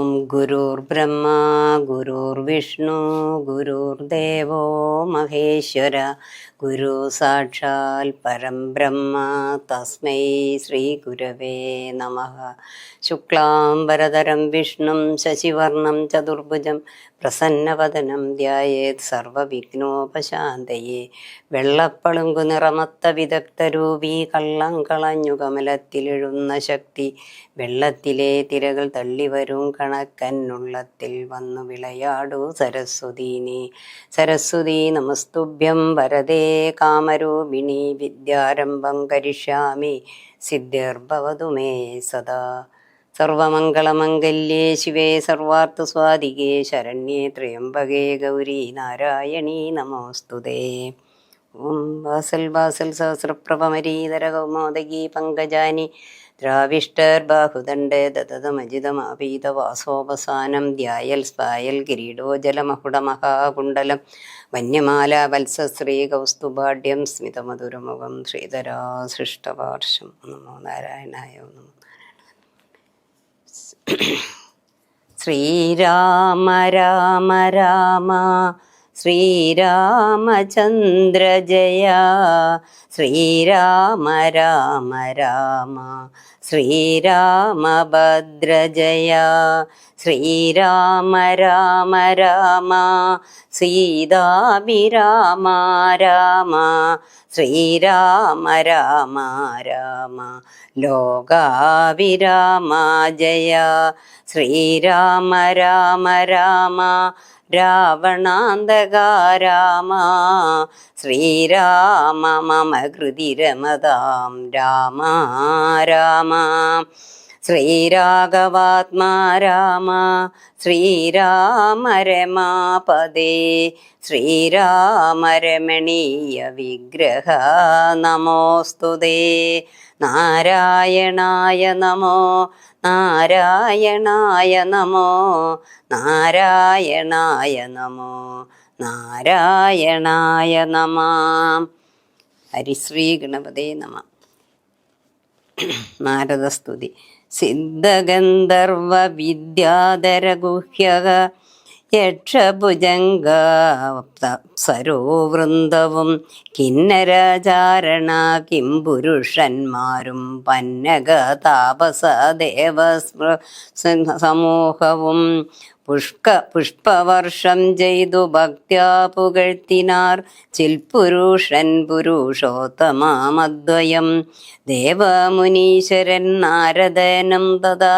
ഓം ഗുരുർബ്രഹ്മ ഗുരുർവിഷ്ണു ഗുരുർദേവോ മഹേശ്വര ഗുരു സാക്ഷാൽ പരം ബ്രഹ്മ തസ്മൈ ശ്രീ ഗുരവേ നമഃ. ശുക്ലാംബരധരം വിഷ്ണും ശശിവർണം ചതുർഭുജം പ്രസന്നവദനം ധ്യായേത് സർവവിഘ്നോപശാന്തയേ. വെള്ളപ്പളുങ്കു നിറമത്ത വിദഗ്ധരൂപീ കള്ളം കളഞ്ഞു കമലത്തിലെഴുന്ന ശക്തി. വെള്ളത്തിലെ തിരകൾ തള്ളിവരും കണക്കന്നുള്ളത്തിൽ വന്നു വിളയാടൂ സരസ്വതീ നീ. സരസ്വതീ നമസ്തുഭ്യം വരദേ കാമരൂപിണി. വിദ്യാരംഭം കരിഷ്യാമി സിദ്ധിർഭവതു മേ സദാ. സർവമംഗളമംഗല്യേ ശിവേ സർവാർത്ഥസ്വാധികേ ശരണ്യേ ത്രയംബകേ ഗൗരി നാരായണീ നമോസ്തുതേ. ഓം വാസൽ വാസൽ സഹസ്രപ്രഭമരീധര കൗമോദകീ പങ്കജാനി ദ്രാവിഷ്ടർബാഹുദണ്ഡേ ദതതമജിതമാപീതവാസോപസാനം ധ്യായൽ സ്പായൽ കിരീടോജലമകുടമഹാകുണ്ടലം വന്യമാല വത്സശ്രീ കൗസ്തുഭാഢ്യം സ്മിതമധുരമുഖം ശ്രീധരാസൃഷ്ടപാർശ്വം. നമോ നാരായണായ. നമോ ശ്രീരാമ രാമ രാമ ശ്രീരാമചന്ദ്ര ജയ. ശ്രീരാമ രാമ രാമ ശ്രീരാമഭദ്ര ജയ. ശ്രീരാമ രാമ രാമ സീതാഭിരാമ രാമ. ശ്രീരാമ രാമ രാമ ലോകാഭിരാമ ജയ. ശ്രീരാമ രാമ രാമ രാവണാന്തക രാമ. ശ്രീരാമ മമ ഹൃദി രമതാം രാമ രാമ. ശ്രീരാഘവാത്മാ രാമ. ശ്രീരാമ രമാപദേ. ശ്രീരാമ രമണീയ വിഗ്രഹ നമോസ്തുതേ. നാരായണായ നമോ നാരായണായ നമോ നാരായണായ നമോ നാരായണായ നമഃ. ഹരിശ്രീ ഗണപതേ നമഃ. നാരദസ്തുതി. സിദ്ധഗന്ധർവ വിദ്യാധര ഗുഹ്യക യക്ഷഭുജംഗ സരോ വൃന്ദവും കിന്നരചാരണ കിംപുരുഷന്മാരും പന്നക താപസ ദേവ സമൂഹവും പുഷ്പവർഷം ചെയ്തു ഭക്ത്യാ പുകഴ്ത്തിനാർ ചിൽപുരുഷൻ പുരുഷോത്തമാമദ്വയം. ദേവമുനീശ്വരൻ നാരദനും തഥാ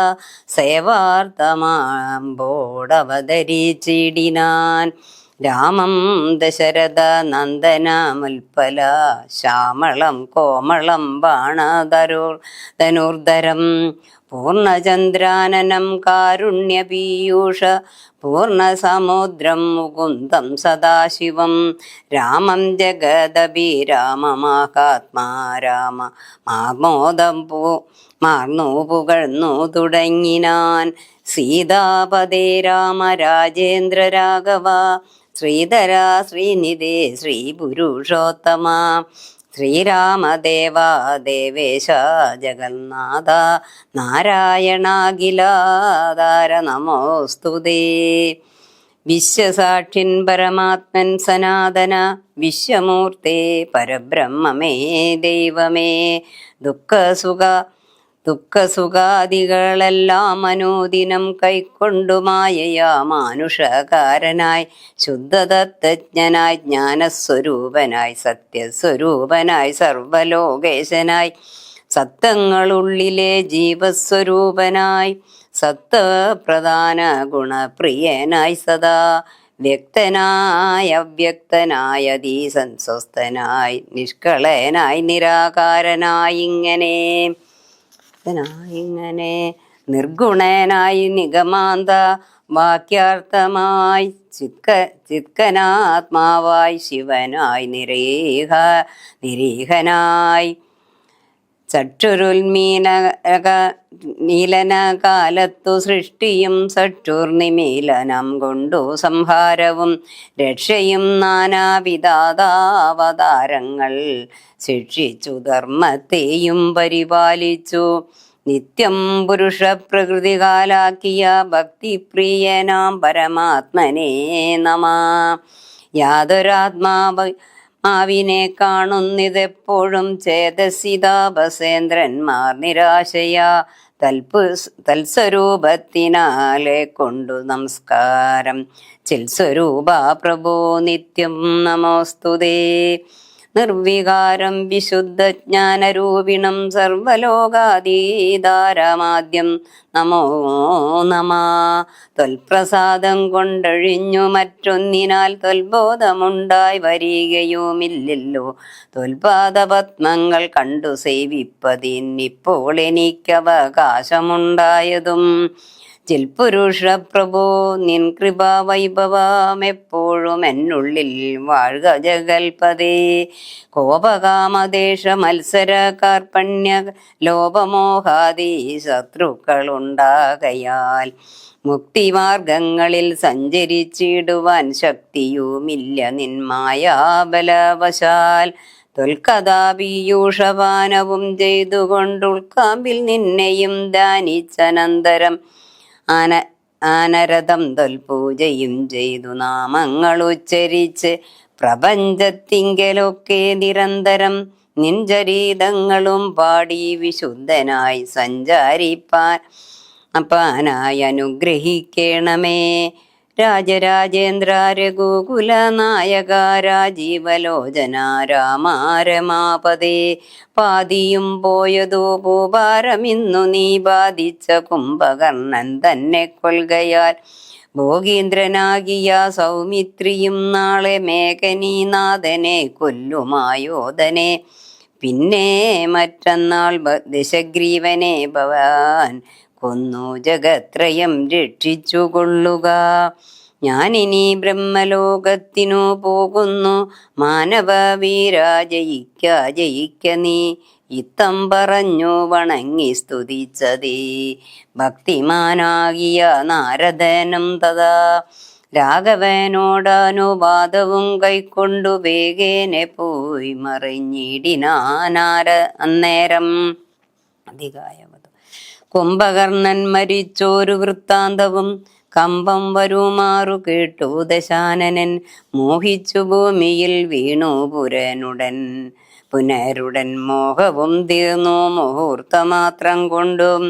സേവാർത്ഥമാമ്പോടവതരിച്ചിടിനാൻ. രാമം ദശരഥ നന്ദനമുൽപ്പല ശ്യാമളം കോമളം ബാണധനുർധരം. പൂർണ്ണചന്ദ്രാനനം കാരുണ്യപീയൂഷ പൂർണ്ണസമുദ്രം മുകുന്ദം സദാശിവം. രാമം ജഗദഭിരാമമാഹാത്മാ രാമ മാമോദം മാർന്നു പുകഴ്ന്നു തുടങ്ങിനാൻ. സീതാപദേ രാമ രാജേന്ദ്ര രാഘവ. ശ്രീധര ശ്രീനിധേ ശ്രീപുരുഷോത്തമ. ശ്രീരാമദേവ ദേവേശ ജഗന്നാഥ നാരായണാഖിലാധാര നമോസ്തുതേ. വിശ്വസാക്ഷിൻ പരമാത്മൻ സനാതന വിശ്വമൂർത്തേ പരബ്രഹ്മമേ ദൈവമേ. ദുഃഖസുഖാദികളെല്ലാം മനോദിനം കൈക്കൊണ്ടു മായയാ മാനുഷകാരനായി ശുദ്ധതത്വജ്ഞനായി ജ്ഞാനസ്വരൂപനായി സത്യസ്വരൂപനായി സർവലോകേശനായി സത്തങ്ങളുള്ളിലെ ജീവസ്വരൂപനായി സത്വപ്രധാന ഗുണപ്രിയനായി സദാ വ്യക്തനായ അവ്യക്തനായ അതീസംസ്വസ്ഥനായി നിഷ്കളനായി നിരാകാരനായി ഇങ്ങനെ നിർഗുണനായി നിഗമാന്ത വാക്യാർത്ഥമായി ചിത്കനാത്മാവായി ശിവനായി നിരീഹനായി നീലന കാലത്തു സൃഷ്ടിയും സക്ഷുർനിമീലനം കൊണ്ടു സംഹാരവും രക്ഷയും നാനാവിധാതാവതാരങ്ങൾ ശിക്ഷിച്ചു ധർമ്മത്തെയും പരിപാലിച്ചു. നിത്യം പുരുഷ പ്രകൃതി കാലാക്കിയ ഭക്തിപ്രിയനാം പരമാത്മനേ നമ. യാതൊരാത്മാവിനെ കാണുന്നിതെപ്പോഴും ചേതസിതാപസേന്ദ്രന്മാർ നിരാശയാ തൽസ്വരൂപത്തിനാലെ കൊണ്ടു നമസ്കാരം. ചിൽസ്വരൂപ പ്രഭോ നിത്യം നമോസ്തുതേ. നിർവികാരം വിശുദ്ധജ്ഞാനരൂപിണം സർവലോകാതീതാരമാദ്യം നമോ നമ. ത്വൽപ്രസാദം കൊണ്ടഴിഞ്ഞു മറ്റൊന്നിനാൽ ത്വൽബോധമുണ്ടായി വരികയുമില്ലല്ലോ. ത്വൽപാദപത്മങ്ങൾ കണ്ടു സേവിപ്പതിന്നിപ്പോൾ എനിക്കവകാശമുണ്ടായതും. ചിൽപുരുഷ പ്രഭോ നിൻ കൃപാ വൈഭവം എപ്പോഴും എന്നുള്ളിൽ വാഴ്ക ജഗൽപതേ. കോപകാമദേശ മത്സര കാർപ്പണ്യ ലോപമോഹാദി ശത്രുക്കളുണ്ടാകയാൽ മുക്തിമാർഗങ്ങളിൽ സഞ്ചരിച്ചിടുവാൻ ശക്തിയുമില്ല നിൻ മായാബലവശാൽ. ത്വൽക്കഥാപീയൂഷപാനവും ചെയ്തുകൊണ്ടുൾക്കാമ്പിൽ നിന്നെയും ധ്യാനിച്ചനന്തരം ആനരഥം തൊൽപൂജയും ചെയ്തു നാമങ്ങൾ ഉച്ചരിച്ച് പ്രപഞ്ചത്തിങ്കലൊക്കെ നിരന്തരം നിൻചരീതങ്ങളും പാടി വിശുദ്ധനായി സഞ്ചാരിപ്പാനായി അനുഗ്രഹിക്കണമേ. രാജരാജേന്ദ്ര രഘുകുല നായക രാജീവലോചന രാമ രമാപദേ. പാതിയും പോയതോ ഭൂഭാരമിന്നു നീ ബാധിച്ച കുംഭകർണൻ തന്നെ കൊൽകയാൽ. ഭോഗീന്ദ്രനാകിയ സൗമിത്രിയും നാളെ മേഘനീനാഥനെ കൊല്ലുമായോധനെ. പിന്നെ മറ്റന്നാൾ ദശഗ്രീവനെ ഭവാൻ കൊന്നു ജഗത്രയം രക്ഷിച്ചുകൊള്ളുക. ഞാനിനി ബ്രഹ്മലോകത്തിനു പോകുന്നു മാനവവീര ജയിക്ക നീ. ഇത്തം പറഞ്ഞു വണങ്ങി സ്തുതിച്ചതേ ഭക്തിമാനാകിയ നാരദനും തഥാ. രാഘവനോടനുവാദവും കൈക്കൊണ്ടു വേഗേനെ പോയി മറിഞ്ഞിടിനാനാര അന്നേരം. അധികായവത് കുംഭകർണൻ മരിച്ചോരു വൃത്താന്തവും കമ്പം വരുമാറു കേട്ടു ദശാനനൻ. മോഹിച്ചു ഭൂമിയിൽ വീണു പുനരുടൻ മോഹവും തീർന്നു മുഹൂർത്തമാത്രം കൊണ്ടും.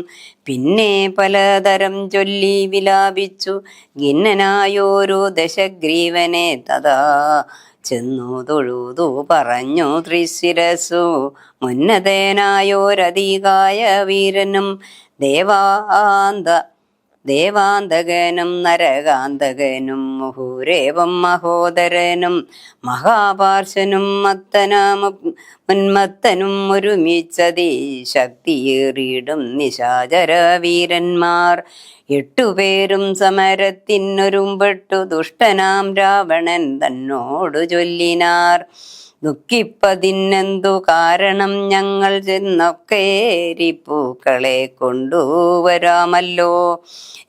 പിന്നെ പലതരം ചൊല്ലി വിലാപിച്ചു ഖിന്നനായോരു ദശഗ്രീവനെ തഥാ. ചെന്നു തൊഴുതു പറഞ്ഞു ത്രിശിരസു മുന്നതനായോരധികായ വീരനും ദേവാന്തകനും നരകാന്തകനും മുഹുരേവം മഹോദരനും മഹാപാർശനും മുന്മത്തനും ഒരുമിച്ചതീ ശക്തിയേറിയിടും നിശാചര വീരന്മാർ. 8 പേരും സമരത്തിനൊരുമ്പെട്ടു ദുഷ്ടനാം രാവണൻ തന്നോടു ചൊല്ലിനാർ. ദുഃഖിപ്പതിനെന്തു കാരണം, ഞങ്ങൾ ചെന്നൊക്കെ പൂക്കളെ കൊണ്ടുവരാമല്ലോ.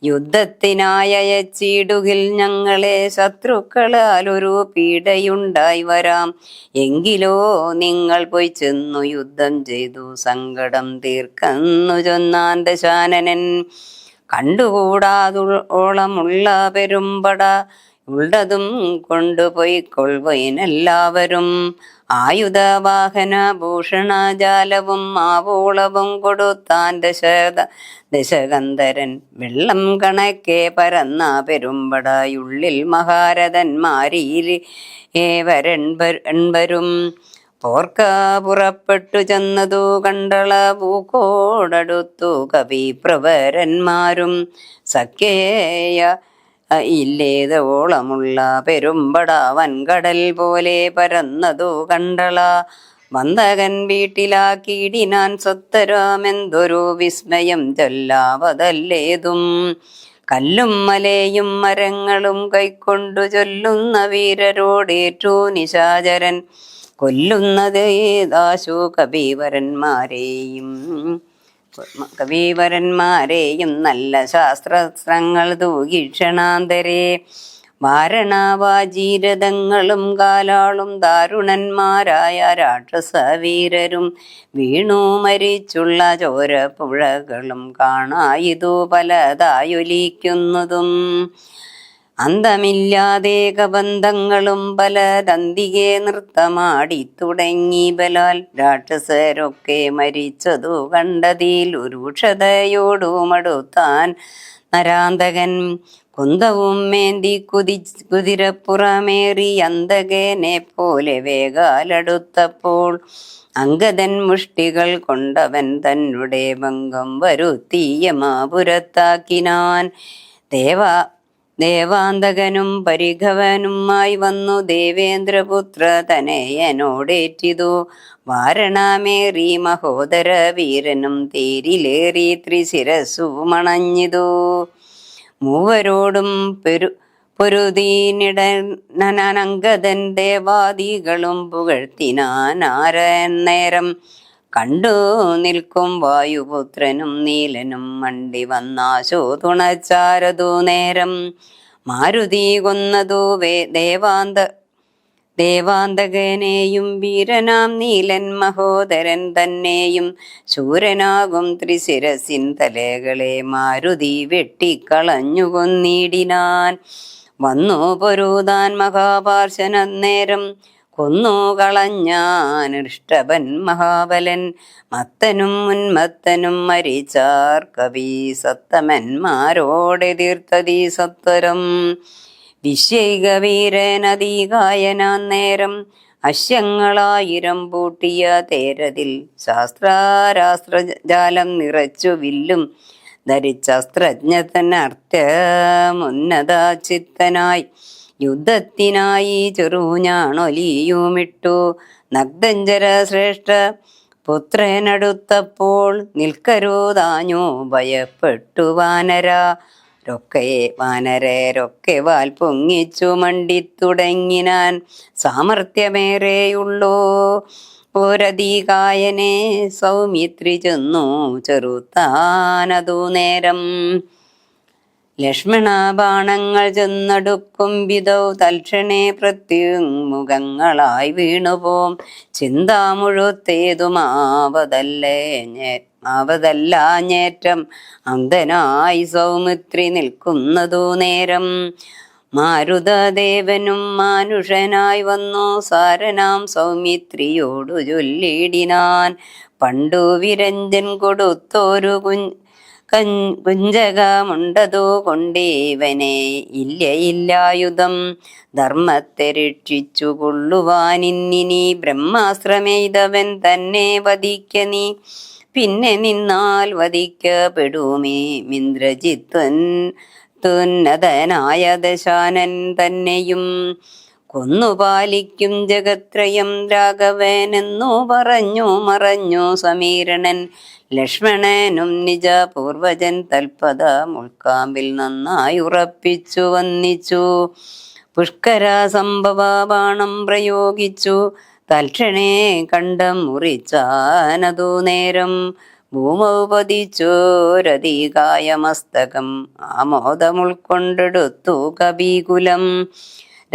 യുദ്ധത്തിനായച്ചിടുകിൽ ഞങ്ങളെ ശത്രുക്കളാൽ ഒരു പീഡയുണ്ടായി വരാം. എങ്കിലോ നിങ്ങൾ പോയി ചെന്നു യുദ്ധം ചെയ്തു സങ്കടം തീർക്കുന്നു ചൊന്നാൻ ദശാനനൻ. കണ്ടുകൂടാതോളമുള്ള പെരുമ്പട ഉള്ളതും കൊണ്ടുപോയി കൊൾവൈനെല്ലാവരും. ആയുധവാഹന ഭൂഷണജാലവും ആവോളവും കൊടുത്താൻ ദശകന്ധരൻ. വെള്ളം കണക്കെ പരന്ന പെരുമ്പടയുള്ളിൽ മഹാരഥന്മാരിൽ ഏവരെൺപരും. പോർക്ക പുറപ്പെട്ടു ചെന്നതു കണ്ടള പൂക്കോടടുത്തു കവിപ്രവരന്മാരും. സഖ്യേയ ഇല്ലേതോളമുള്ള പെരുമ്പട വൻകടൽ പോലെ പരന്നതു കണ്ടള. വന്ദകൻ വീട്ടിലാക്കിയിടിനാൻ സ്വത്തരാമെന്തൊരു വിസ്മയം ചൊല്ലാവതല്ലേതും. കല്ലും മലയും മരങ്ങളും കൈക്കൊണ്ടു ചൊല്ലുന്ന വീരരോടേറ്റു നിശാചരൻ. കൊല്ലുന്നതേതാശു കവീവരന്മാരെയും നല്ല ശാസ്ത്രങ്ങൾ തൂകിക്ഷണാന്തരേ. വാരണാവാജീരഥങ്ങളും കാലാളും ദാരുണന്മാരായ രാക്ഷസവീരരും വീണു മരിച്ചുള്ള ചോരപ്പുഴകളും കാണായിതു പലതായൊലിക്കുന്നതും അന്തമില്ലാതെ കബന്ധങ്ങളും പലതന്തികെ നൃത്തമാടി തുടങ്ങി ബലാൽ രാക്ഷസരൊക്കെ മരിച്ചതു കണ്ടതിൽ ഉരൂക്ഷതയോടു മടുത്താൻ നരാന്തകൻ കുന്തവും മേന്തി കുതിരപ്പുറമേറി അന്തകനെ പോലെ വേഗാലടുത്തപ്പോൾ അങ്കദൻ മുഷ്ടികൾ കൊണ്ടവൻ തന്നെ ഭംഗം വരുത്തിയ മാപുരത്താക്കിനാൻ. ദേവാന്തകനും പരിഘവനുമായി വന്നു ദേവേന്ദ്രപുത്ര തനയനോടേറ്റിതു വാരണമേറി മഹോദര വീരനും തേരിലേറി ത്രിശിരസു മണഞ്ഞിതു. മൂവരോടും പൊരുതീനിടനങ്കദൻ ദേവാദികളും പുകഴ്ത്തിനാൻ. ആരന്നേരം കണ്ടു നിൽക്കും വായുപുത്രനും നീലനും മണ്ടി വന്നാശോ തുണച്ചാരതു നേരം. മാരുതി കൊന്നതു ദേവാന്തകനെയും വീരനാം നീലൻ മഹോദരൻ തന്നെയും ശൂരനാകും ത്രിശിരസിൻ തലകളെ മാരുതി വെട്ടിക്കളഞ്ഞു കൊന്നിടിനാൻ. വന്നു പൊരുതാൻ മഹാപാർശനന്നേരം കൊന്നു കളഞ്ഞാനിഷ്ടപൻ മഹാബലൻ. മത്തനും മുന്മത്തനും മരിച്ചാർ കവി സത്തമന്മാരോടെതിർത്തതി സത്വരം. വിശ്വൈകവീരനദീകായനാന്നേരം അശ്വങ്ങളായിരം പൂട്ടിയ തേരതിൽ ശാസ്ത്രാരാസ്ത്രജാലം നിറച്ചു വില്ലും ധരിച്ചസ്ത്രജ്ഞതനർത്ഥമുന്നത ചിത്തനായി യുദ്ധത്തിനായി ചെറുഞാണൊലിയുമിട്ടു. നഗ്ദഞ്ചര ശ്രേഷ്ഠ പുത്രനടുത്തപ്പോൾ നിൽക്കരുതാഞ്ഞു ഭയപ്പെട്ടു വാനരരൊക്കെ വാൽ പൊങ്ങിച്ചു മണ്ടിത്തുടങ്ങിനാൻ. സാമർത്ഥ്യമേറെയുള്ളോ പോരധികായനെ സൗമിത്രി ചെന്നു ചെറുത്താനതു നേരം. ലക്ഷ്മണ ബാണങ്ങൾ ചെന്നടുക്കും വിധൗ തൽക്ഷണേ പ്രത്യുമുഖങ്ങളായി വീണുപോം. ചിന്താമുഴുത്തേതുമാവതല്ലാഞ്ഞേറ്റം അന്ധനായി സൗമിത്രി നിൽക്കുന്നതു നേരം. മാരുതദേവനും മാനുഷനായി വന്നു സാരനാം സൗമിത്രിയോടു ചൊല്ലിടിനാൻ. പണ്ടു വിരഞ്ജൻ കൊടുത്തോരു കുഞ്ചകമുണ്ടതു കൊണ്ടേവനെ ഇല്ലായുധം ധർമ്മത്തെ രക്ഷിച്ചു കൊള്ളുവാനിന്നിനി ബ്രഹ്മാശ്രമെയ്തവൻ തന്നെ വധിക്ക നീ. പിന്നെ നിന്നാൽ വധിക്കപ്പെടുമേ മിന്ദ്രജിത്തുന്നതനായ ദശാനൻ തന്നെയും. കൊന്നുപാലിക്കും ജഗത്രയം രാഘവനെന്നു മറഞ്ഞു സമീരണൻ. ലക്ഷ്മണനും നിജ പൂർവജൻ തൽപദ മുൾക്കാമ്പിൽ നന്നായി ഉറപ്പിച്ചു വന്നിച്ചു. പുഷ്കര സംഭവ ബാണം പ്രയോഗിച്ചു തൽക്ഷണേ കണ്ടം മുറിച്ചാനതു നേരം. ഭൂമൗ പതിച്ചോരധികായ മസ്തകം ആമോദമുൾക്കൊണ്ടെടുത്തു കപികുലം.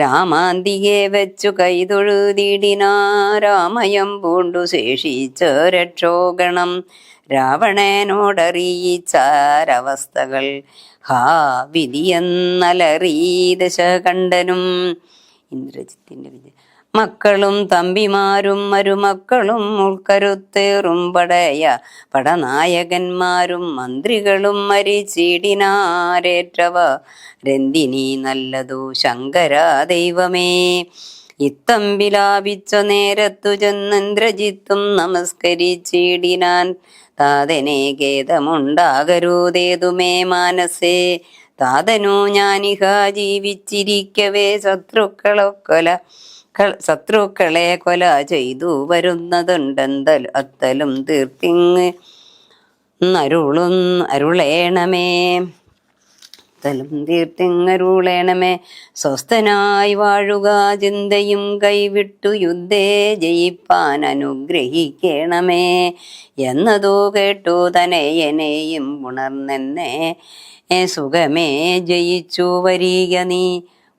രാമാന്തിയെ വെച്ചു കൈതൊഴുതിടിനാ രാമയം പൂണ്ടു ശേഷിച്ച രക്ഷോഗണം. രാവണനോടറിയിച്ചാരവസ്ഥകൾ ഹാ വിധിയെന്നലറി ദശകണ്ഠനും. ഇന്ദ്രജിത്തിന്റെ വിജയം. മക്കളും തമ്പിമാരും മരുമക്കളും ഉൾക്കരുത്തേറും പടനായകന്മാരും മന്ത്രികളും മരിച്ചിടിനാരേറ്റവ രന്തിനി നല്ലതു ശങ്കര ദൈവമേ. ഇത്തമ്പിലാപിച്ച നേരത്തു ചെന്നിന്ദ്രജിത്തും നമസ്കരിച്ചിടിനാൻ. താതനെ ഖേദമുണ്ടാകരുതേതുമേ മാനസേ. താതനു ഞാനിഹ ജീവിച്ചിരിക്കവേ ശത്രുക്കളെ കൊല ചെയ്തു വരുന്നതുണ്ടെന്തൽ അത്തലും തീർത്തിങ് അരുളേണമേ. തീർത്തിങ്ങരുളേണമേ. സ്വസ്ഥനായി വാഴുക ചിന്തയും കൈവിട്ടു യുദ്ധേ ജയിപ്പാൻ അനുഗ്രഹിക്കണമേ എന്നതു കേട്ടു തനയനെയും ഉണർന്നെന്നെ സുഖമേ ജയിച്ചു വരിക നീ.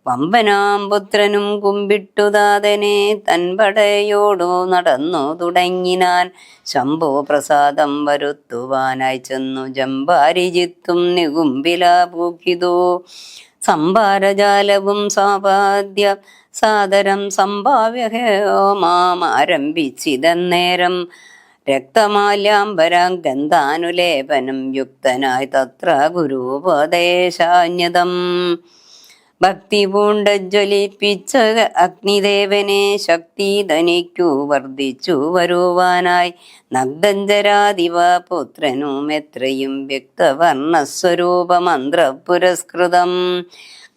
വമ്പനാം പുത്രനും കുമ്പിട്ടുദാതനെ തൻപടയോടു നടന്നു തുടങ്ങിനാൻ. ശംഭോ പ്രസാദം വരുത്തുവാനായി ചെന്നു ജംബാരിജിത്തും നികുംബില പൂക്കിതു. സംഭാരജാലവും സാപാദ്യ സാദരം സംഭാവ്യഹോമാം ആരംഭിച്ചിതന്നേരം. രക്തമാല്യാംബരം ഗന്ധാനുലേപനം യുക്തനായി തത്ര ഗുരുപദേശാന്യതം. ഭക്തി പൂണ്ടജ്വലിപ്പിച്ച അഗ്നിദേവനെ ശക്തി ധനിക്കു വർദ്ധിച്ചു വരുവാനായി. നഗ്ദഞ്ചരാദിവ പുത്രനും എത്രയും വ്യക്തവർണ്ണസ്വരൂപമന്ത്രപുരസ്കൃതം.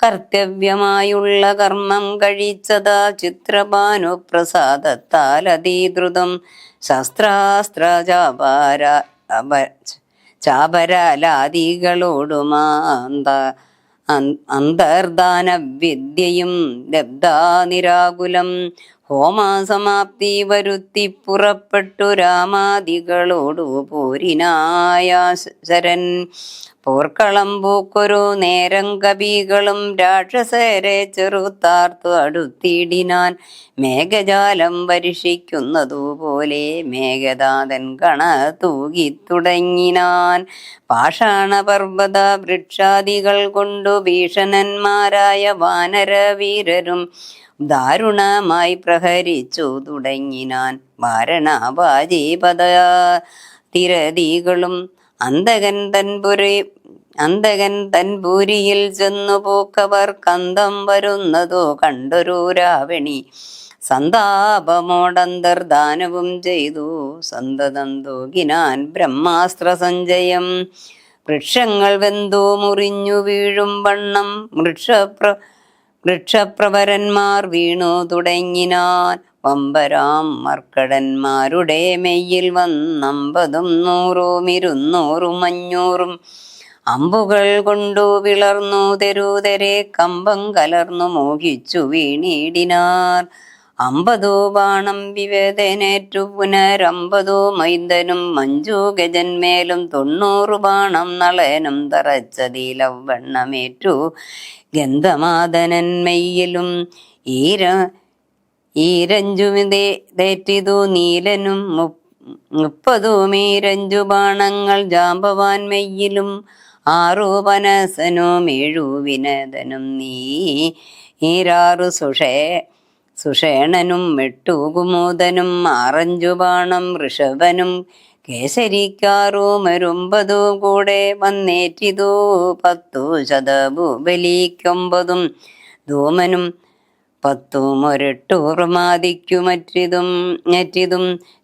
കർത്തവ്യമായുള്ള കർമ്മം കഴിച്ചതാ ചിത്രഭാനുപ്രസാദത്താൽ അതീദ്രുതം. ശസ്ത്രാസ്ത്ര ചാപരാലാദികളോടുമാന്ത അന്തർദാന വിദ്യയും ലബ്ധാനിരാകുലം. ഹോമാസമാപ്തി വരുത്തി പുറപ്പെട്ടു രാമാദികളോടു പോരിനായ ശരൻ. പോർക്കളം പൂക്കൊരു നേരം കവികളും രാക്ഷസരെ ചെറുത്താർത്തു അടുത്തിടിനാൻ. മേഘജാലം വർഷിക്കുന്നതുപോലെ മേഘദാതൻ കണ തൂകിത്തുടങ്ങിനാൻ. പാഷാണപർവ്വത വൃക്ഷാദികൾ കൊണ്ടു ഭീഷണന്മാരായ വാനരവീരരും ദാരുണമായി പ്രഹരിച്ചു തുടങ്ങിനാൻ. വാരണാപാജീപദ തിരതികളും അന്തകൻ തൻപുരിയിൽ ചെന്നു പോക്കവർ കന്തം വരുന്നതോ കണ്ടൊരു രാവണി. സന്താപമോടന്തർദാനവും ചെയ്തു സന്തതം തൂകിനാൻ ബ്രഹ്മാസ്ത്ര സഞ്ചയം. വൃക്ഷങ്ങൾ വെന്തു മുറിഞ്ഞു വീഴും വണ്ണം വൃക്ഷപ്രവരന്മാർ വീണു തുടങ്ങിനാൻ. വമ്പരാം മർക്കടന്മാരുടെ മെയ്യിൽ വന്നമ്പതും 100, 200, 500 അമ്പുകൾ കൊണ്ടു വിളർന്നു തെരുതെരെ കമ്പം കലർന്നു മോഹിച്ചു വീണിടിനാർ. 50 ബാണം വിവേദനേറ്റു പുനരമ്പതു മൈന്ദനും 5 ഗജന്മേലും 90 ബാണം നളനും തറച്ചതിലവണ്ണമേറ്റു ഗന്ധമാദനൻ മെയ്യിലും ഈരഞ്ചുതേറ്റിതു നീലനും 30 മീരഞ്ചു ബാണങ്ങൾ ജാമ്പവാൻ മെയ്യിലും 6 പനസനും 7 വിനദനും 6 സുഷേണനും 8 കുമുദനും 6 ബാണം ഋഷഭനും കേസരിക്കാറും 9 കൂടെ വന്നേറ്റിതു 10 ശതഭൂബലിക്കൊമ്പതും ധൂമനും 10 ഒരെട്ടു പ്രമാദിക്കുമറ്റിതും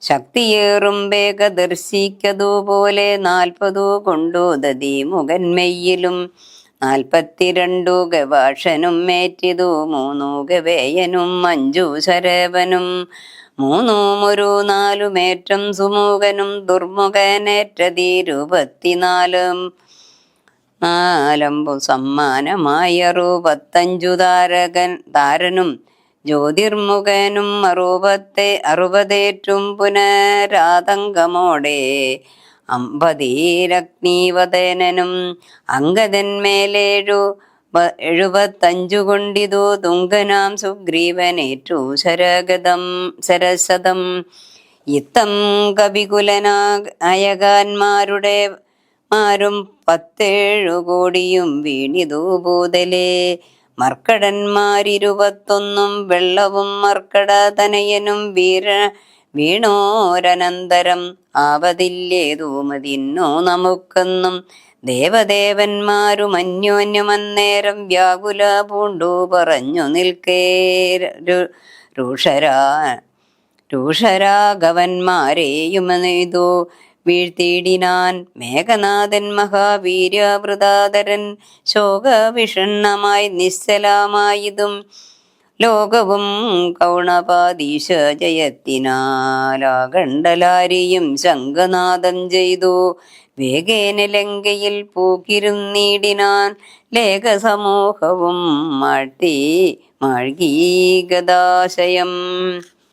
ശക്തിയേറും വേഗദർശിക്കതുപോലെ 40 കൊണ്ടു ദതി മുഖന്മെയ്യിലും 42 ഗവാക്ഷനും ഏറ്റിതു 3 ഗവേയനും 5 ശരവനും 3 ഒരു 4 മേറ്റം സുമുഖനും ദുർമുഖനേറ്റതി 24 സമ്മാനമായ 65 താരനും ജ്യോതിർമുഖനും 60 പുനരാതങ്കമോടെ 50 അങ്കദന്മേലെ 75 കൊണ്ടിതു തുങ്കനാം സുഗ്രീവനേറ്റു ശരശതം. ഇത്തം കവികുലനായകന്മാരുടെ 17 കോടിയും വീണിതു ഭൂതലേ. മർക്കടന്മാർ 21 വെള്ളവും മർക്കടതനയനും വീണോരനന്തരം ആവതില്ലേതുമതിന്നു നമുക്കെന്നും. ദേവദേവന്മാരും അന്യോന്യമന്നേരം വ്യാകുല പൂണ്ടു പറഞ്ഞു നിൽക്കേ രൂഷരാഘവന്മാരെയുമനെയ്തു വീഴ്ത്തിയിടിനാൻ. മേഘനാഥൻ മഹാവീര്യവൃതാധരൻ ശോകവിഷണ്ണമായി നിശ്ചലമായതും ലോകവും കൗണപാദീശ ജയത്തിനാലാകണ്ഡലാരിയും ശംഖനാദം ചെയ്തു വേഗേന ലങ്കയിൽ പൂക്കിരുന്നീടിനാൻ. ലേഖസമൂഹവും മാഴ്ത്തി മാഴ്കീ ഗദാശയം.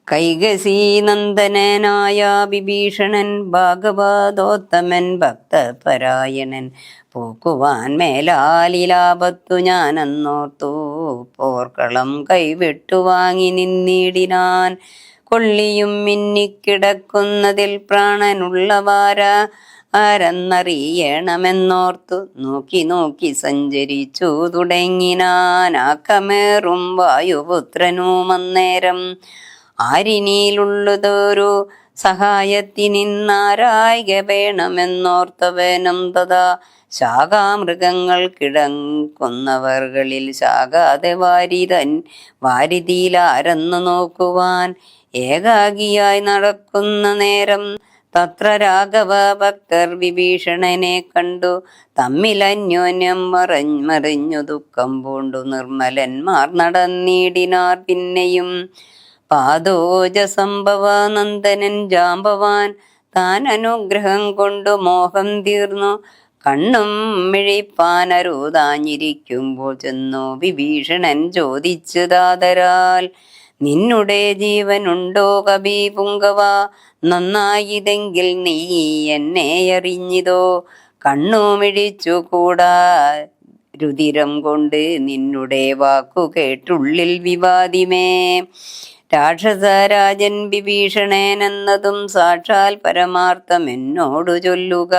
കൈകസീ നന്ദനായ വിഭീഷണൻ ഭാഗവതോത്തമൻ ഭക്തപരായണൻ പോക്കുവാൻ മേലാലിലാപത്തു ഞാനെന്നോർത്തു പോർക്കളം കൈവിട്ടു വാങ്ങി നിന്നിടിനാൻ. കൊള്ളിയും മിന്നിക്കിടക്കുന്നതിൽ പ്രാണനുള്ളവാര ആരെന്നറിയണമെന്നോർത്തു നോക്കി നോക്കി സഞ്ചരിച്ചു തുടങ്ങിനാൻ. ആക്കമേറും വായുപുത്രനും അന്നേരം ആരിനിയിലുള്ളതൊരു സഹായത്തിനിന്നാരായിക വേണമെന്നോർത്തവനും തഥാ ശാഖാമൃഗങ്ങൾ കിടക്കുന്നവർകളിൽ ശാഖാതെ വാരിതിയിലാരെന്നു നോക്കുവാൻ ഏകാഗിയായി നടക്കുന്ന നേരം തത്ര രാഘവ ഭക്തർ വിഭീഷണനെ കണ്ടു തമ്മിലന്യോന്യം മറിഞ്ഞു ദുഃഖം പൂണ്ടു നിർമ്മലന്മാർ നടന്നിടിനാർ. പിന്നെയും പാദോജ സംഭവ നന്ദനൻ ജാമ്പവാൻ താൻ അനുഗ്രഹം കൊണ്ടു മോഹം തീർന്നു കണ്ണും മിഴിപ്പാനരുതാഞ്ഞിരിക്കുമ്പോൾ ചെന്നു വിഭീഷണൻ ചോദിച്ചു താതരാൽ നിന്നുടെ ജീവനുണ്ടോ കവി പുങ്കവ നന്നായിതെങ്കിൽ നീ എന്നെ അറിഞ്ഞിതോ കണ്ണു മിഴിച്ചു കൂടാ രുതിരം കൊണ്ട് നിന്നുടെ വാക്കു കേട്ടുള്ളിൽ വിവാദിമേ. രാക്ഷസരാജൻ വിഭീഷണനെന്നതും സാക്ഷാൽ പരമാർത്ഥം എന്നോടു ചൊല്ലുക.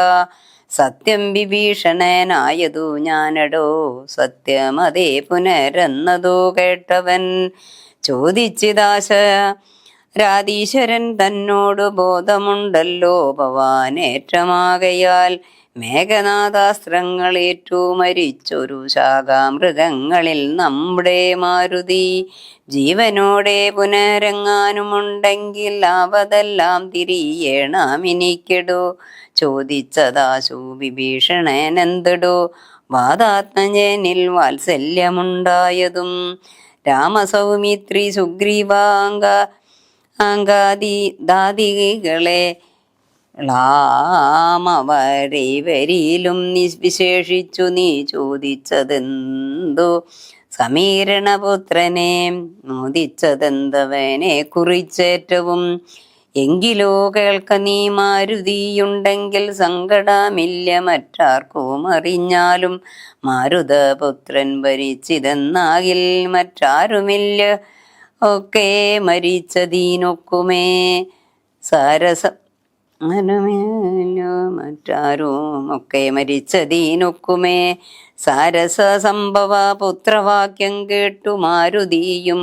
സത്യം വിഭീഷണനായതു ഞാനടോ സത്യമതേ പുനരെന്നതോ കേട്ടവൻ ചോദിച്ചിതാശ രാധീശ്വരൻ തന്നോട് ബോധമുണ്ടല്ലോ ഭവാനേറ്റമാകയാൽ മേഘനാഥാസ്ത്രങ്ങളേറ്റു മരിച്ചൊരു ശാഖാമൃഗങ്ങളിൽ നമ്മുടെ മാരുതി ജീവനോടെ പുനരങ്ങാനുമുണ്ടെങ്കിൽ അവതെല്ലാം തിരിയേണമിനിക്കെടോ. ചോദിച്ചതാശു വിഭീഷണനെന്തെടോ വാദാത്മജനിൽ വാത്സല്യമുണ്ടായതും രാമസൗമിത്രി സുഗ്രീവാംഗാദികളെ ളാമവരിലും വിശേഷിച്ചു നീ ചോദിച്ചതെന്തു സമീരണപുത്രനെ മോദിച്ചതെന്തവനെ കുറിച്ചേറ്റവും. എങ്കിലോ കേൾക്ക നീ മാരുതിയുണ്ടെങ്കിൽ സങ്കടമില്ല മറ്റാർക്കും അറിഞ്ഞാലും മാരുതപുത്രൻ ഭരിച്ചിതെന്നാകിൽ മറ്റാരുമില്ല ഒക്കെ മരിച്ചതീനൊക്കുമേ സാരസം മറ്റാരും ഒക്കെ മരിച്ചതീനൊക്കുമേ. സാരസ സംഭവ പുത്രവാക്യം കേട്ടു മാരുതിയും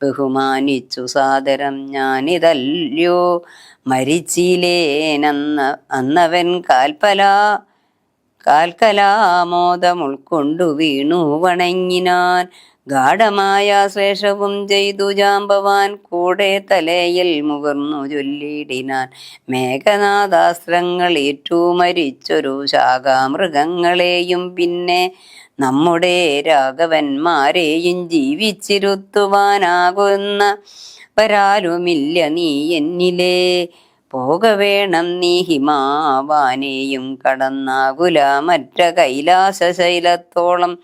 ബഹുമാനിച്ചു സാദരം ഞാനിതല്ലോ അന്നവൻ കാൽക്കലാമോദം ഉൾക്കൊണ്ടു വീണു വണങ്ങിനാൻ. ഗാഠമായ ശ്രേഷവും ചെയ്തു ജാമ്പവാൻ കൂടെ തലയിൽ മുകർന്നു ചൊല്ലിടിനാൻ. മേഘനാഥാസ്ത്രങ്ങൾ ഏറ്റു മരിച്ചൊരു ശാഖാമൃഗങ്ങളെയും പിന്നെ നമ്മുടെ രാഘവന്മാരെയും ജീവിച്ചിരുത്തുവാനാകുന്നവരാരുമില്ല നീ എന്നിലേ. പോകവേണം നീ ഹിമാവാനെയും കടന്നാകുല മറ്റ കൈലാസശൈലത്തോളം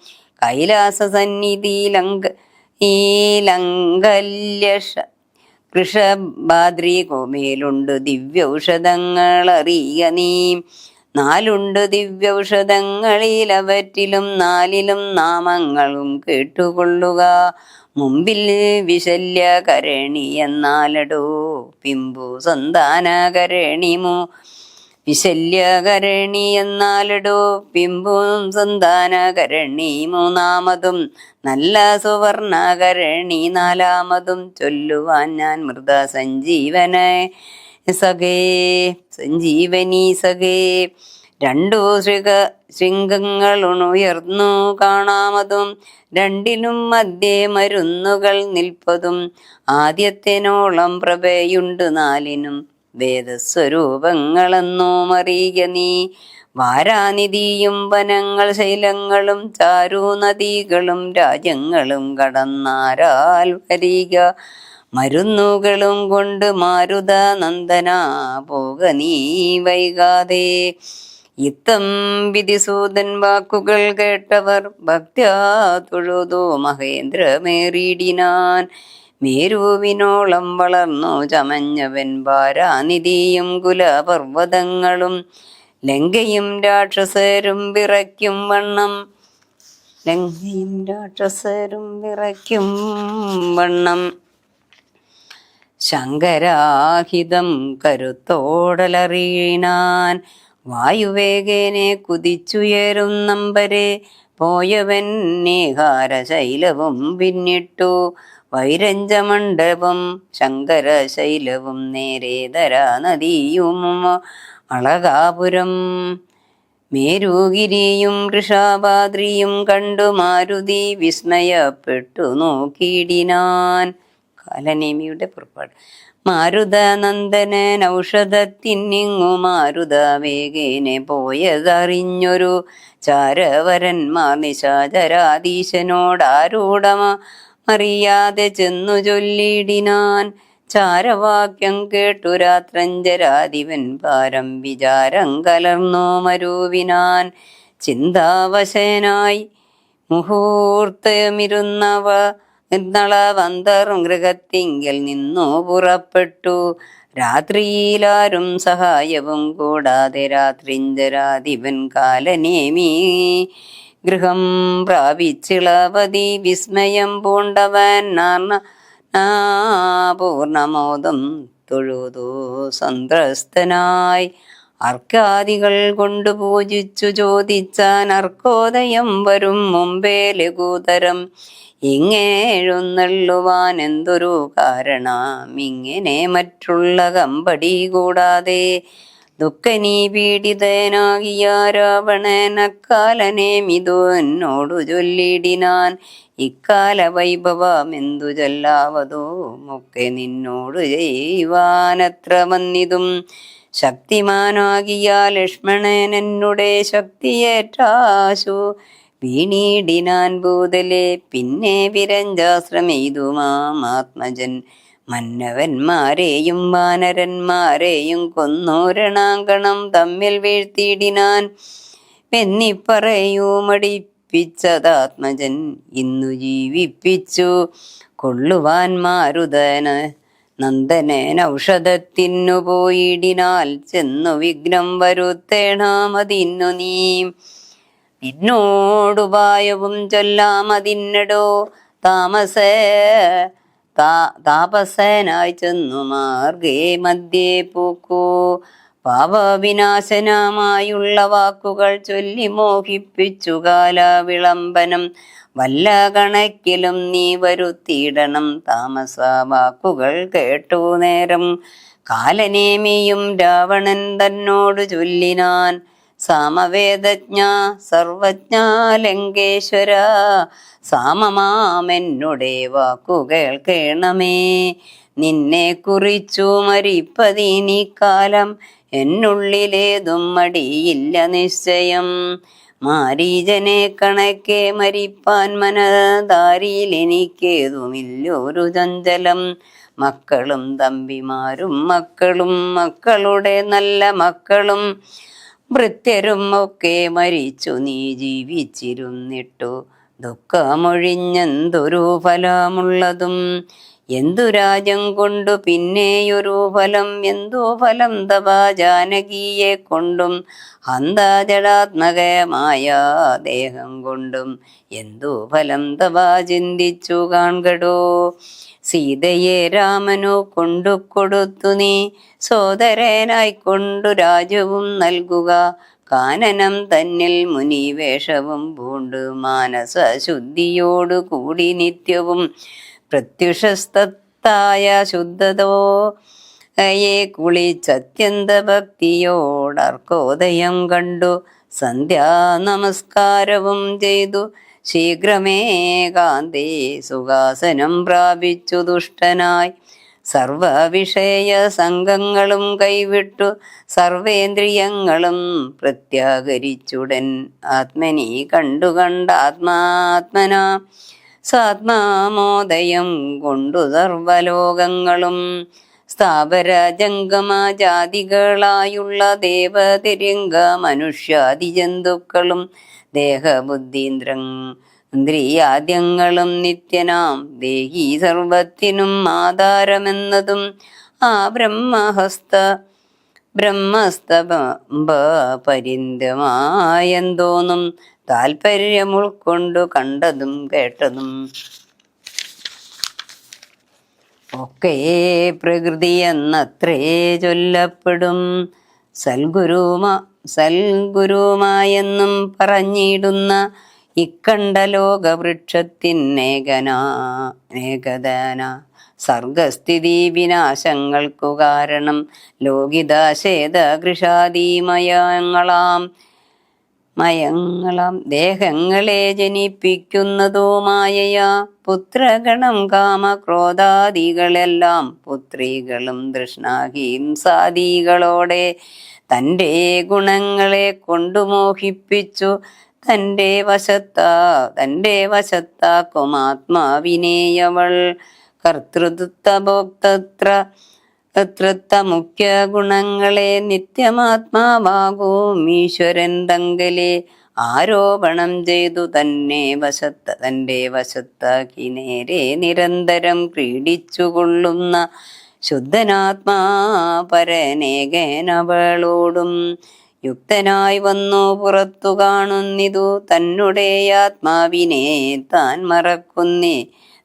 കൈലാസ സന്നിധി കൃഷഭാദ്രി കോമേലുണ്ട് ദിവ്യൌഷധങ്ങൾ അറിയ നീ. 4 ദിവ്യൌഷധങ്ങളിൽ അവറ്റിലും 4 നാമങ്ങളും കേട്ടുകൊള്ളുക. മുമ്പിൽ വിശല്യകരണി എന്നാലടോ പിമ്പു സന്താനകരണിമു വിശല്യകരണി എന്നാലടോ പിമ്പും സന്താനകരണി 3-മതും നല്ല സുവർണകരണി 4-മതും ചൊല്ലുവാൻ ഞാൻ മൃത സഞ്ജീവനി സഖേ. 2 ശൃംഗങ്ങളുയർന്നു കാണാമതും 2നും മധ്യേ മരുന്നുകൾ നിൽപ്പതും. ആദ്യത്തിനോളം പ്രഭയുണ്ട് 4നും വേദസ്വരൂപങ്ങളെന്നും അറിയ നീ. വാരാനിധിയും വനങ്ങൾ ശൈലങ്ങളും ചാരു നദികളും രാജ്യങ്ങളും കടന്നാരാൽ വരിക. മരുന്നുകളും കൊണ്ട് മാരുത നന്ദന പോക നീ വൈകാതെ. ഇത്തം വിധിസൂതൻ വാക്കുകൾ കേട്ടവർ ഭക്ത്യാ തൊഴുതു മഹേന്ദ്രമേറിയിടിനാൻ. മേരുവിനോളം വളർന്നു ചമഞ്ഞവൻ വാരാനിധിയും കുലപർവ്വതങ്ങളും ലങ്കയും രാക്ഷസരും വിറയ്ക്കും വണ്ണം ശങ്കരാഹിതം കരുത്തോടലറിയിനാൻ വായുവേഗേനെ കുതിച്ചുയരുന്നമ്പരെ പോയവൻ നേഹാരശൈലവും പിന്നിട്ടു വൈരഞ്ചമണ്ഡപം ശങ്കരശൈലവും നേരെ ധരാ നദിയും അളകാപുരം മേരുഗിരിയും വൃഷാഭാദ്രിയും കണ്ടു മാരുതി വിസ്മയപ്പെട്ടു നോക്കിയിടിനാൻ. കാലനേമിയുടെ പുറപ്പാട്. മാരുതനന്ദനൻ ഔഷധത്തിന്നിങ്ങു മാരുത വേഗേനെ പോയതറിഞ്ഞൊരു ചാരവരന്മാർ നിശാചരാധീശനോടാരൂഢമറിയാതെ ചെന്നു ചൊല്ലിടിനാൻ. ചാരവാക്യം കേട്ടു രാത്രഞ്ചരാധിപൻ പാരം വിചാരം കലർന്നു മരുവിനാൻ. ചിന്താവശനായി മുഹൂർത്തമിരുന്നവ നിർന്നളവന്തർ ഗൃഹത്തിങ്കൽ നിന്നു പുറപ്പെട്ടു. രാത്രിയിലാരും സഹായവും കൂടാതെ രാത്രിഞ്ചരാധിപൻ കാലനേമി ഗൃഹം പ്രാപിച്ചിളവതി വിസ്മയം പൂണ്ടവൻ പൂർണമോദം തൊഴുതു സന്ത്രസ്തനായി. അർക്കാദികൾ കൊണ്ടു പൂജിച്ചു ചോദിച്ചാൻ അർക്കോദയം വരും മുമ്പേ ലഘുതരം ഇങ്ങെഴുന്നള്ളുവാൻ എന്തൊരു കാരണം, ഇങ്ങനെ മറ്റുള്ള കമ്പടി കൂടാതെ ദുഃഖനീ പീഡിതനാകിയ രാവണൻ അക്കാലനേമിതു എന്നോടു ചൊല്ലിടിനാൻ. ഇക്കാല വൈഭവം എന്തു ചൊല്ലാവതോ ഒക്കെ നിന്നോട് ചെയ്യുവാനത്ര വന്നിതും ശക്തിമാനാകിയ ലക്ഷ്മണൻ എന്നുടെ ശക്തിയേറ്റാശു വീണീടിനാൻ ഭൂതലെ. പിന്നെ വിരഞ്ചാശ്രമെയ്തുമാത്മജൻ മന്നവന്മാരെയും വാനരന്മാരെയും കൊന്നു രണാങ്കണം തമ്മിൽ വീഴ്ത്തിയിടിനാൻ. എന്നിപ്പറയൂ മടിപ്പിച്ചതാത്മജൻ ഇന്നു ജീവിപ്പിച്ചു കൊള്ളുവാൻ മാരുതന് നന്ദനൻ ഔഷധത്തിനു പോയിടിനാൽ ചെന്നു വിഘ്നം വരുത്തേണാമതിന്നു നീ. നിന്നോടുപായവും ചൊല്ലാമതിന്നടോ താപസനായി ചെന്നു മാർഗേ മധ്യേ പൂക്കൂ. പാപവിനാശനമായുള്ള വാക്കുകൾ ചൊല്ലി മോഹിപ്പിച്ചു കാലവിളംബനം വല്ല കണക്കിലും നീ വരുത്തിയിടണം. താമസ വാക്കുകൾ കേട്ടു നേരം കാലനേമിയും രാവണൻ തന്നോട് ചൊല്ലിനാൻ. സാമവേദജ്ഞ സർവജ്ഞ ലങ്കേശ്വര സാമമാമെന്നുടെ വാക്കു കേൾക്കേണമേ. നിന്നെ കുറിച്ചു മരിപ്പതിനിക്കാലം എന്നുള്ളിലേതും മടിയില്ല നിശ്ചയം. മാരീജനെ കണക്കെ മരിപ്പാൻ മനധാരിയിൽ എനിക്കേതുമില്ലൊരു ചഞ്ചലം. മക്കളും തമ്പിമാരും മക്കളും മക്കളുടെ നല്ല മക്കളും ഭൃത്യരും ഒക്കെ മരിച്ചു നീ ജീവിച്ചിരുന്നിട്ടു ദുഃഖമൊഴിഞ്ഞെന്തൊരു ഫലമുള്ളതും. എന്തു രാജ്യം കൊണ്ടു പിന്നെയൊരു ഫലം, എന്തു ഫലം തവ ജാനകിയെ കൊണ്ടും ഹന്തജടാത്മകമായ ദേഹം കൊണ്ടും എന്തു ഫലം തവ ചിന്തിച്ചു കാൺകടോ. സീതയെ രാമനു കൊണ്ടു കൊടുത്തു നീ സോദരനായിക്കൊണ്ടു രാജ്യവും നൽകുക. കാനനം തന്നിൽ മുനിവേഷവും പൂണ്ട് മാനസശുദ്ധിയോടു കൂടി നിത്യവും പ്രത്യുഷസ്തത്തായ ശുദ്ധതോയെ കുളിച്ചത്യന്ത ഭക്തിയോടർക്കോദയം കണ്ടു സന്ധ്യാ നമസ്കാരവും ചെയ്തു ശീഘ്രമേകാന്തേ സുഖാസനം പ്രാപിച്ചു ദുഷ്ടനായി. സർവവിഷയ സംഘങ്ങളും കൈവിട്ടു സർവേന്ദ്രിയങ്ങളും പ്രത്യാകരിച്ചുടൻ ആത്മനി കണ്ടാത്മാത്മന സാത്മാമോദയം കൊണ്ടു സർവലോകങ്ങളും സ്ഥാപര ജംഗമ ജാതികളായുള്ള ദേവതിരിംഗ മനുഷ്യാദി ജന്തുക്കളും ദേഹബുദ്ധീന്ദ്രൻ ഇന്ദ്രിയാദ്യങ്ങളും നിത്യനാം ദേഹി സർവത്തിനും ആധാരമെന്നതും ആ ബ്രഹ്മസ്തംഭ പരിന്തമായെന്തോന്നും താൽപര്യം ഉൾക്കൊണ്ടു കണ്ടതും കേട്ടതും ഒക്കെ പ്രകൃതി എന്നത്രേ ചൊല്ലപ്പെടും. സൽഗുരുമായെന്നും പറഞ്ഞിടുന്ന ഇക്കണ്ട ലോകവൃക്ഷത്തിനേകദാന സർഗസ്ഥിതി വിനാശങ്ങൾക്കു കാരണം ലോകിതാശേതകൃഷാദീമയങ്ങളാം ദേഹങ്ങളെ ജനിപ്പിക്കുന്നതോ മായയാ. പുത്രഗണം കാമക്രോധാദികളെല്ലാം പുത്രികളും തൃഷ്ണാഹിംസാദികളോടെ തൻ്റെ ഗുണങ്ങളെ കൊണ്ടു മോഹിപ്പിച്ചു തൻ്റെ വശത്താക്കും ആത്മാവിനേയവൾ. കർത്തൃത്വ മുഖ്യ ഗുണങ്ങളെ നിത്യമാത്മാവാകും ഈശ്വരൻ തങ്കലെ ആരോപണം ചെയ്തു തൻ്റെ വശത്താക്കി നേരെ നിരന്തരം ക്രീഡിച്ചുകൊള്ളുന്ന ശുദ്ധനാത്മാ പരനേകനവളോടും യുക്തനായി വന്നു പുറത്തു കാണുന്നിതു തന്നുടെ ആത്മാവിനെ താൻ മറക്കുന്നേ.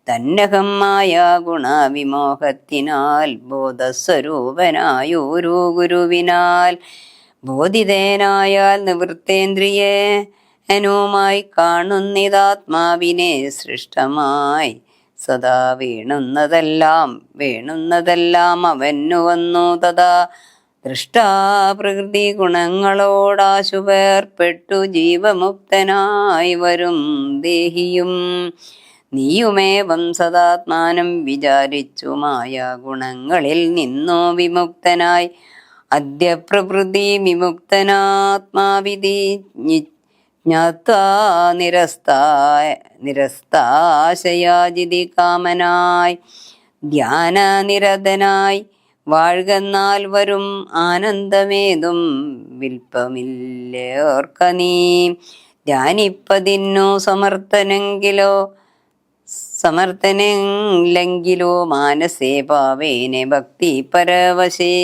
തന്നഹമായ ഗുണവിമോഹത്തിനാൽ ബോധസ്വരൂപനായൊരു ഗുരുവിനാൽ ബോധിതേനായാൽ നിവൃത്തേന്ദ്രിയനുമായി കാണുന്നിതാത്മാവിനെ സൃഷ്ടമായി സദാ വേണുന്നതെല്ലാം അവന്നു വന്നു തഥാ ദൃഷ്ടാ പ്രകൃതി ഗുണങ്ങളോടാശുവേർപ്പെട്ടു ജീവമുക്തനായി വരും ദേഹിയും. നീയുമേവം സദാത്മാനം വിചാരിച്ചു മായ ഗുണങ്ങളിൽ നിന്നു വിമുക്തനായി അദ്യ പ്രകൃതി വിമുക്തനാത്മാവിധി ജ്ഞാത്വാ നിരസ്താശയാജിതി കാമനായി ധ്യാനനിരതനായി വാഴ്കന്നാൽ വരും ആനന്ദമേതും വിൽപ്പമില്ലോർക്ക നീ. ധ്യാനിപ്പതിന്നു സമർത്ഥനെങ്കിലോ മാനസേ പാവേനെ ഭക്തി പരവശേ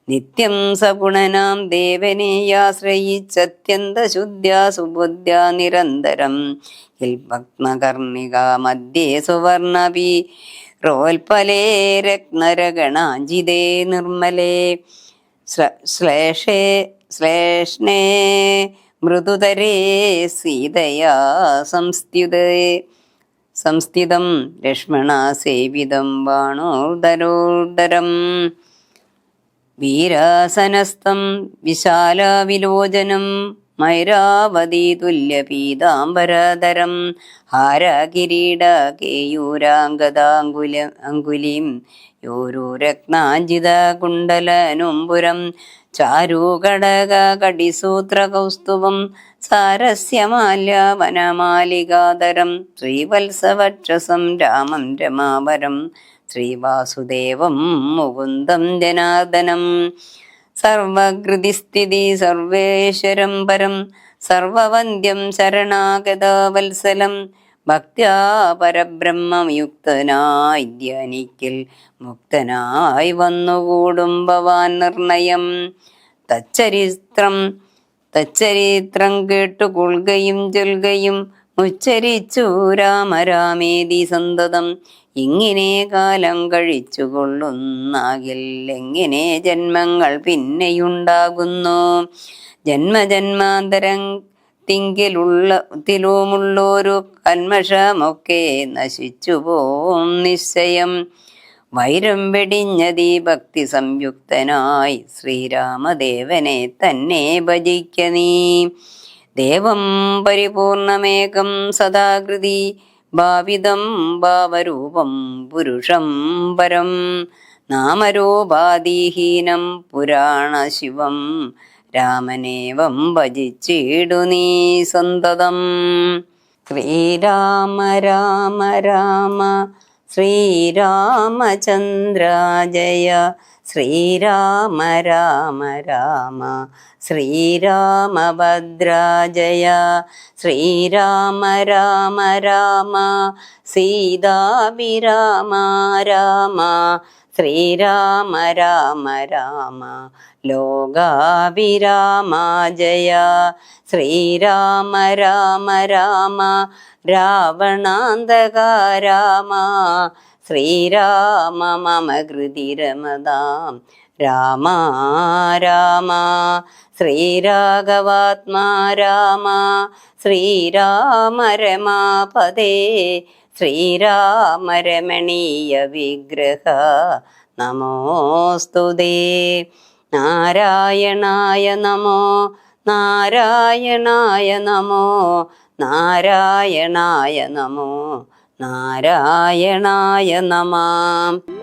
നിത്യം സഗുണനാം ദേവനെയാശ്രയിച്ചത്യന്ത ശുദ്ധ്യാ സുബുദ്ധ്യാ നിരന്തരം ഹിൽപത്മകർണിക മധ്യേ സുവർണപി റോൽപലേ രത്നരഗണാഞ്ജിതേ നിർമ്മലേ ശ്ലേഷ്ണേ മൃദുതരേ സീതയാ സംസ്ഥിതം ലക്ഷ്മണ സേവിതം ബാണോദരോദരം വീരാസനസ്ഥം വിശാലവിലോചനം മൈരാവതി തുല്യപീതാംബരധരം ഹാരകിരീട കേയൂരാംഗദാങ്കുലിം യോരു രത്നാഞ്ജിത കുണ്ടലനുംപുരം ചാരുകടക കടിസൂത്രകൗസ്തുഭം സാരസ്യമാല്യ വനമാലികാധരം ശ്രീവത്സവക്ഷസം രാമം രമാവരം ശ്രീവാസുദേവം മുകുന്ദം ജനാർദ്ദനം സർവകൃതിസ്ഥിതി സർവേശ്വരം പരം സർവവന്ദ്യം ശരണാഗതവത്സലം ഭക്ത്യാ പരബ്രഹ്മയുക്തനായി ധ്യാനിക്കൽ മുക്തനായി വന്നുകൂടും ഭവാൻ നിർണയം. തച്ചരിത്രം കേട്ടു കൊള്ളുകയും ചൊൽകയും ഉച്ചരിച്ചു രാമരാമേതി സന്തതം. ഇങ്ങനെ കാലം കഴിച്ചു കൊള്ളുന്നാകിൽ എങ്ങനെ ജന്മങ്ങൾ പിന്നെയുണ്ടാകുന്നു. ജന്മജന്മാന്തരത്തിലുമുള്ളൊരു കന്മഷമൊക്കെ നശിച്ചു പോം നിശ്ചയം. വൈരം വെടിഞ്ഞതീ ഭക്തി സംയുക്തനായി ശ്രീരാമദേവനെ തന്നെ ഭജിക്ക നീ. ദേവം പരിപൂർണമേകം സദാകൃതി ഭാവിതം ഭാവരൂപം പുരുഷം പരം നാമരൂപാദിഹീനം പുരാണശിവം രാമനേവം ഭജിച്ചിടു നീ സന്തതം. ശ്രീരാമ രാമ രാമ ശ്രീരാമചന്ദ്ര ജയ ശ്രീരാമ രാമ രാമ ശ്രീരാമഭദ്ര ജയ ശ്രീരാമ രാമ രാമ സീതാഭിരാമ രാമ ശ്രീരാമ രാമ രാമ ലോകാഭിരാമ ജയ ശ്രീരാമ രാമ രാമ രാവണാന്തക രാമ ശ്രീരാമ മമ ഹൃദി രമതാം രാമ രാമ ശ്രീരാഘവാത്മാ രാമ ശ്രീരാമ രമാപദേ ശ്രീരാമ രമണീയ വിഗ്രഹ നമോസ്തുതേ നാരായണായ നമോ നാരായണായ നമോ നാരായണായ നമോ നാരായണായ നമഃ.